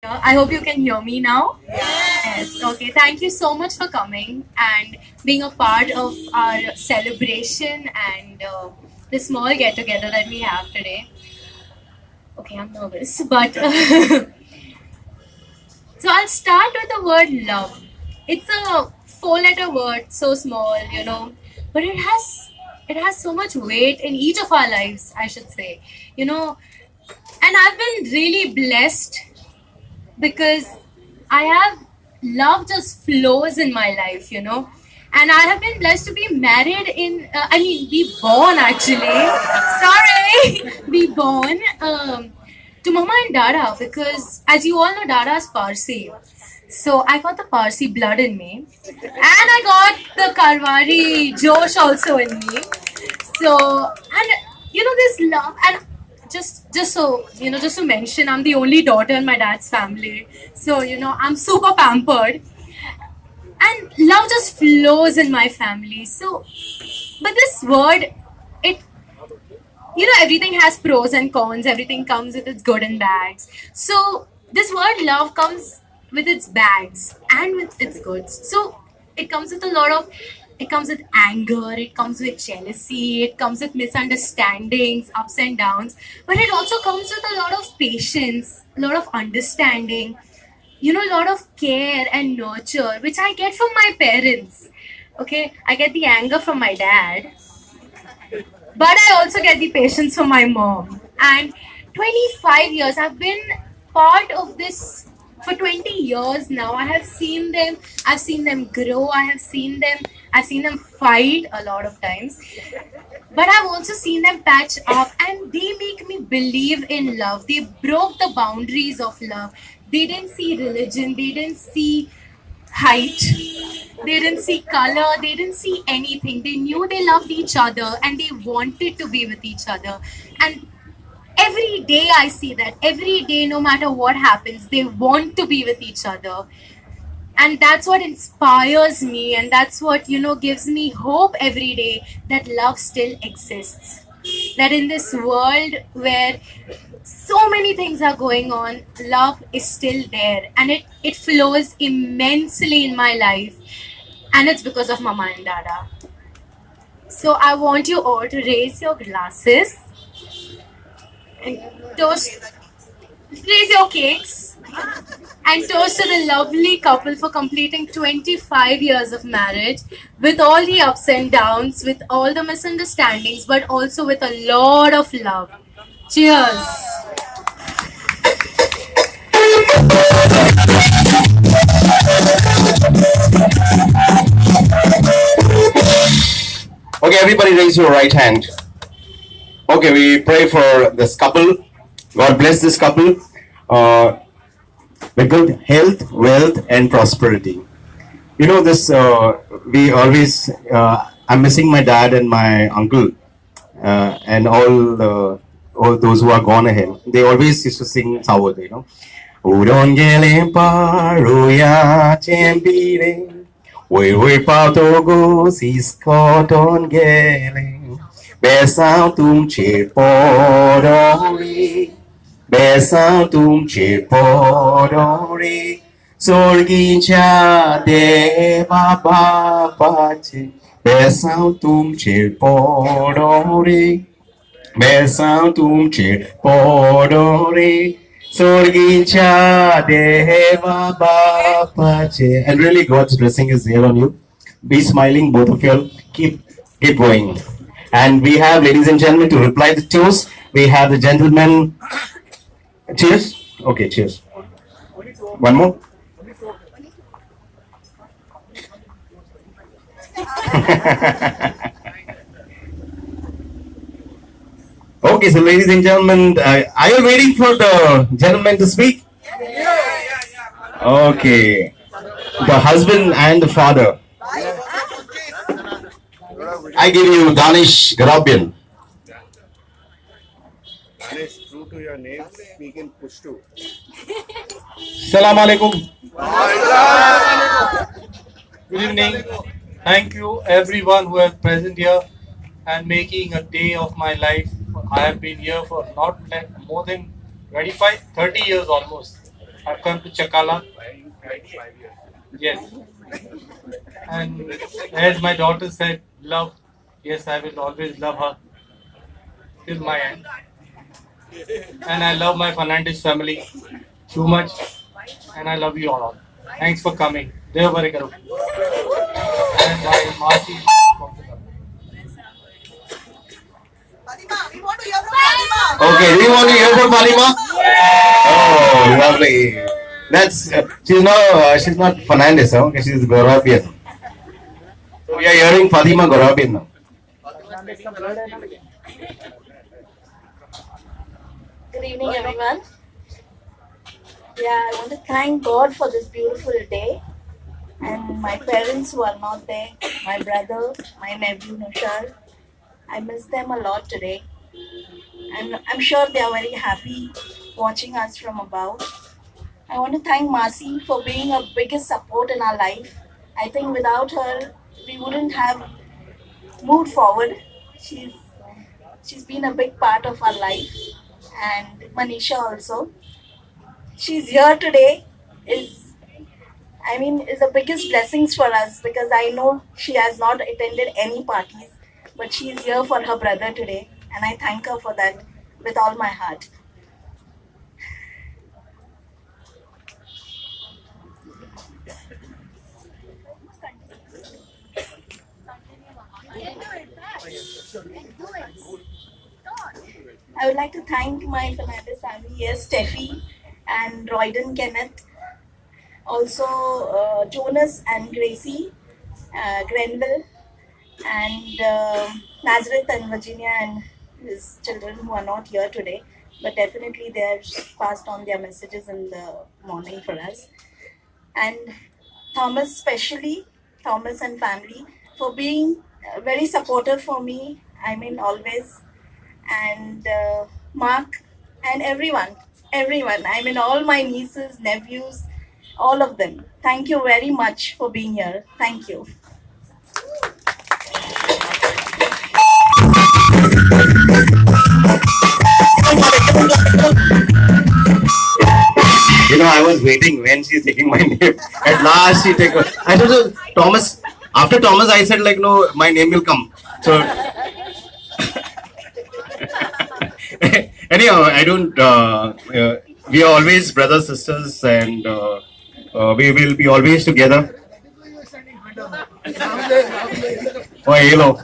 I hope you can hear me now. Yes. Okay. Thank you so much for coming and being a part of our celebration and the small get together that we have today. Okay, I'm nervous, but so I'll start with the word love. It's a four-letter word, so small, but it has so much weight in each of our lives. I should say, you know, and I've been really blessed because I have love just flows in my life. And I have been blessed to be married be born actually. Sorry, be born to Mama and Dada because, as you all know, Dada is Parsi. So I got the Parsi blood in me, and I got the Karwari Josh also in me. So, and this love, and just to mention, I'm the only daughter in my dad's family. So I'm super pampered, and love just flows in my family. So, but this word, it everything has pros and cons. Everything comes with its good and bads. So this word love comes with its bads and with its goods. So it comes with a lot of, it comes with anger, it comes with jealousy, it comes with misunderstandings, ups and downs, but it also comes with a lot of patience, a lot of understanding, a lot of care and nurture, which I get from my parents. Okay, I get the anger from my dad, but I also get the patience from my mom. And 25 years, I've been part of this for 20 years now. I've seen them grow, I've seen them fight a lot of times. But I've also seen them patch up and they make me believe in love. They broke the boundaries of love. They didn't see religion, they didn't see height, they didn't see color, they didn't see anything. They knew they loved each other and they wanted to be with each other. And every day I see that. Every day, no matter what happens, they want to be with each other. And that's what inspires me, and that's what gives me hope every day, that love still exists. That in this world where so many things are going on, love is still there, and it flows immensely in my life, and it's because of Mama and Dada. So I want you all to raise your glasses and toast, raise your cakes and toast to the lovely couple for completing 25 years of marriage, with all the ups and downs, with all the misunderstandings, but also with a lot of love. Cheers. Okay, everybody raise your right hand. Okay, we pray for this couple. God bless this couple uh, with good health, wealth, and prosperity. You know, we always, I'm missing my dad and my uncle and all those who are gone ahead. They always used to sing Sawade. Udongele paruya chembire, we patogo siskoton gele. Besang tum che podori, besang tum che podori, sorgin cha de baba pache, besang tum che podori, besang tum che podori, sorgin cha de baba pache. And really, God's blessing is there on you. Be smiling, both of you all. Keep going. And we have, ladies and gentlemen, to reply the toast, we have the gentleman. Cheers. Okay, cheers. One more. Okay, so ladies and gentlemen, are you waiting for the gentleman to speak? Okay. The husband and the father. I give you Danish Garabian. Ganesh, true to your name, speak in Pushtu. Salam alaikum. Good evening. Thank you everyone who is present here and making a day of my life. I have been here for not more than 25, 30 years almost. I've come to Chakala. Yes. And as my daughter said, love. Yes, I will always love her till my end. And I love my Fernandez family too much. And I love you all. Thanks for coming. Dev Bare Karo. And my Masi. Fatima, we want to hear from Fatima. Okay, do you want to hear from Fatima? Oh, lovely. That's she's not Fernandez, huh? Okay, she's Gorabian. So we are hearing Fatima Gorabian now. Good evening, everyone. Yeah, I want to thank God for this beautiful day and my parents who are not there, my brother, my nephew Nushar. I miss them a lot today. And I'm sure they are very happy watching us from above. I want to thank Masi for being a biggest support in our life. I think without her, we wouldn't have moved forward. She's been a big part of our life, and Manisha also. She's here today is the biggest blessings for us because I know she has not attended any parties, but she is here for her brother today, and I thank her for that with all my heart. I would like to thank my Fernandez family, yes, Steffi and Royden Kenneth, also Jonas and Gracie, Grenville, and Nazareth and Virginia and his children who are not here today, but definitely they have passed on their messages in the morning for us. And Thomas, especially Thomas and family, for being very supportive for me. I mean, always. And Mark and everyone. I mean, all my nieces, nephews, all of them. Thank you very much for being here. Thank you. I was waiting when she's taking my name. At last, she take. I told her, Thomas. After Thomas, I said like, no, my name will come. So anyhow, I don't. We are always brothers, sisters, and we will be always together. Oh, hello.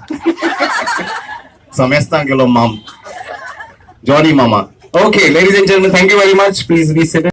Samesta hello, mom. Johnny, mama. Okay, ladies and gentlemen, thank you very much. Please be seated.